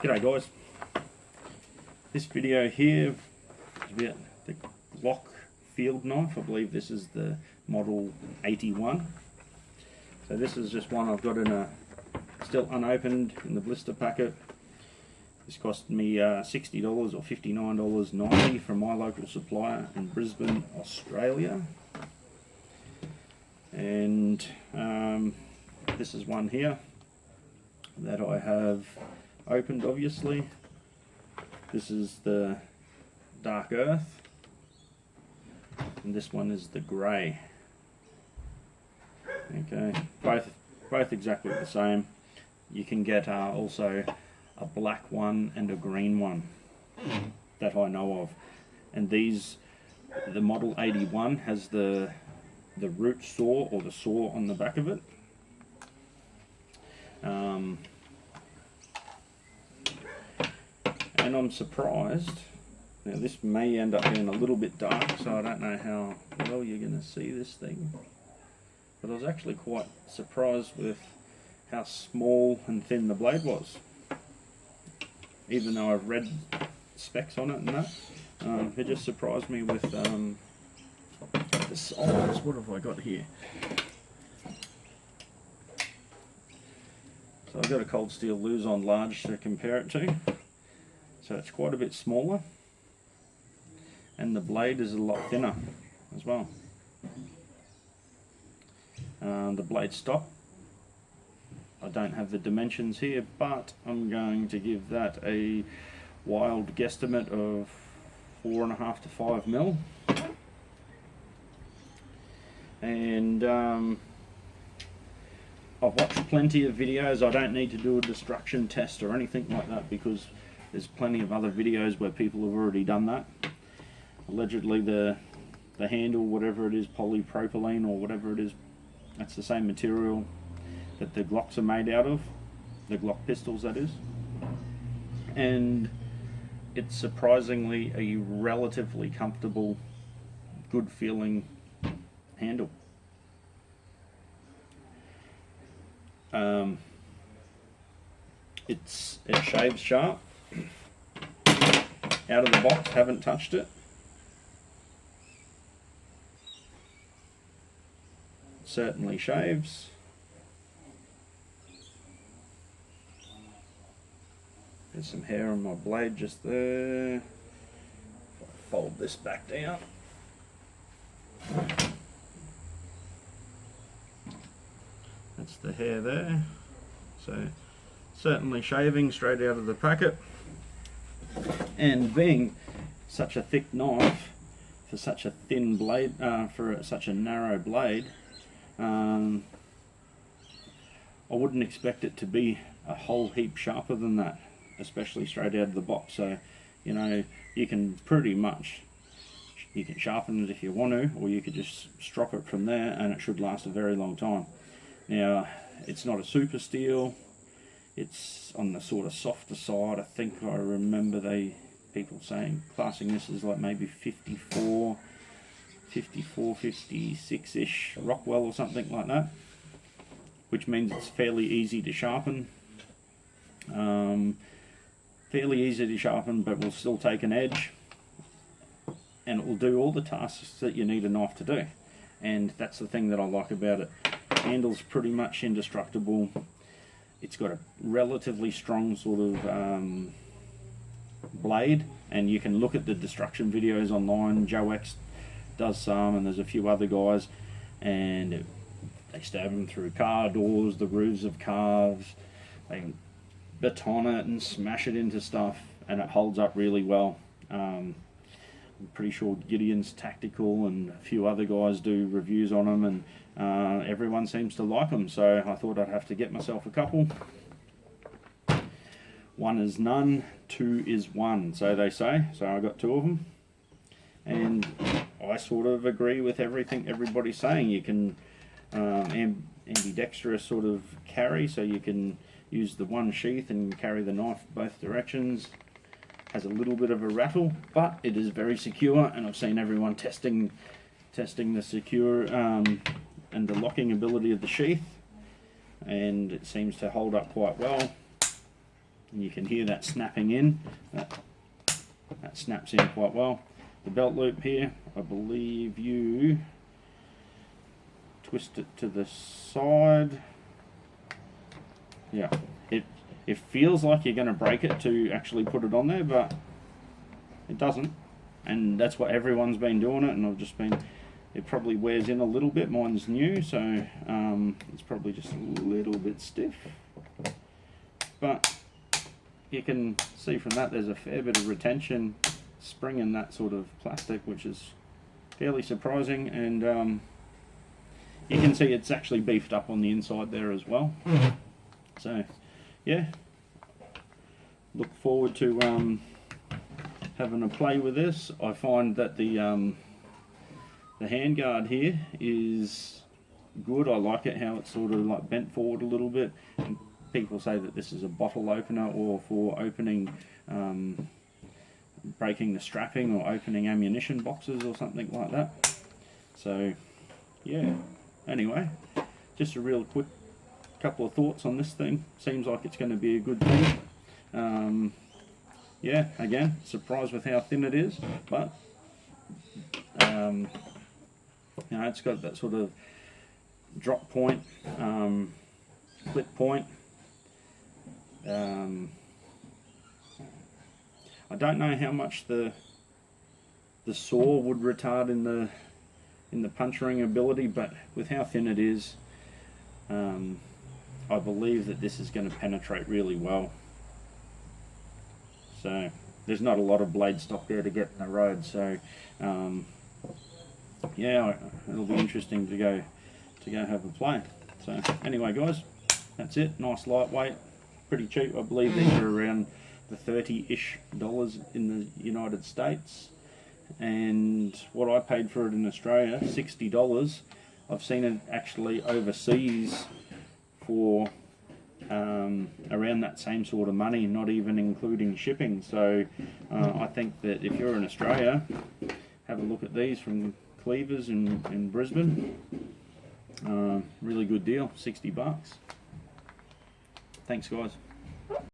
G'day guys, this video here is about the Glock field knife. I believe this is the model 81. So this is just one I've got in a still unopened in the blister packet. This cost me $60 or $59.90 from my local supplier in Brisbane, Australia. And this is one here that I have opened, obviously. This is the dark earth and this one is the grey. Okay, both exactly the same. You can get also a black one and a green one that I know of, and these, the model 81 has the root saw or the saw on the back of it. And I'm surprised, now this may end up being a little bit dark, so I don't know how well you're going to see this thing, but I was actually quite surprised with how small and thin the blade was, even though I've read specs on it and that. It just surprised me with the size. What have I got here? So I've got a cold steel Luzon large to compare it to. So it's quite a bit smaller, and the blade is a lot thinner as well. The blade stock, I don't have the dimensions here, but I'm going to give that a wild guesstimate of 4.5 to 5 mil. And I've watched plenty of videos. I don't need to do a destruction test or anything like that, because there's plenty of other videos where people have already done that. Allegedly the handle, whatever it is, polypropylene or whatever it is, that's the same material that the Glocks are made out of, the Glock pistols that is. And it's surprisingly a relatively comfortable, good feeling handle. It shaves sharp. Out of the box, haven't touched it. Certainly shaves. There's some hair on my blade just there. If I fold this back down. That's the hair there. So certainly shaving straight out of the packet. And being such a thick knife for such a thin blade, for such a narrow blade, I wouldn't expect it to be a whole heap sharper than that, especially straight out of the box. So, you know, you can pretty much, you can sharpen it if you want to, or you could just strop it from there and it should last a very long time. Now, it's not a super steel. It's on the sort of softer side. I think I remember people saying, classing this as like maybe 54, 56-ish Rockwell or something like that, which means it's fairly easy to sharpen. Fairly easy to sharpen, but will still take an edge, and it will do all the tasks that you need a knife to do. And that's the thing that I like about it. Handle's pretty much indestructible. It's got a relatively strong sort of blade, and you can look at the destruction videos online. Joe X does some, and there's a few other guys, and they stab them through car doors, the roofs of cars, they baton it and smash it into stuff, and it holds up really well. I'm pretty sure Gideon's Tactical and a few other guys do reviews on them, and everyone seems to like them, so I thought I'd have to get myself a couple. One is none, two is one, so they say. So I got two of them, and I sort of agree with everything everybody's saying. You can ambidextrous sort of carry, so you can use the one sheath and carry the knife both directions. Has a little bit of a rattle, but it is very secure, and I've seen everyone testing the secure and the locking ability of the sheath, and it seems to hold up quite well. and you can hear that snapping in. That snaps in quite well. The belt loop here, I believe you twist it to the side. Yeah, it feels like you're going to break it to actually put it on there, but it doesn't. And that's what everyone's been doing it, and I've just been, it probably wears in a little bit. Mine's new, so it's probably just a little bit stiff. But you can see from that there's a fair bit of retention spring in that sort of plastic, which is fairly surprising. And you can see it's actually beefed up on the inside there as well. So yeah, look forward to having a play with this. I find that the handguard here is good. I like it how it's sort of like bent forward a little bit. And people say that this is a bottle opener, or for opening, breaking the strapping, or opening ammunition boxes or something like that. So yeah, anyway, just a real quick couple of thoughts on this thing. Seems like it's going to be a good thing. Yeah, again, surprised with how thin it is, but you know, it's got that sort of drop point, clip point. I don't know how much the saw would retard in the puncturing ability, but with how thin it is, I believe that this is going to penetrate really well. So there's not a lot of blade stock there to get in the road, so yeah, it'll be interesting to go have a play. So anyway guys, that's it. Nice lightweight, pretty cheap. I believe these are around the $30-ish in the United States, and what I paid for it in Australia, $60. I've seen it actually overseas for around that same sort of money, not even including shipping. So I think that if you're in Australia, have a look at these from Cleavers in Brisbane. Really good deal, $60. Thanks guys.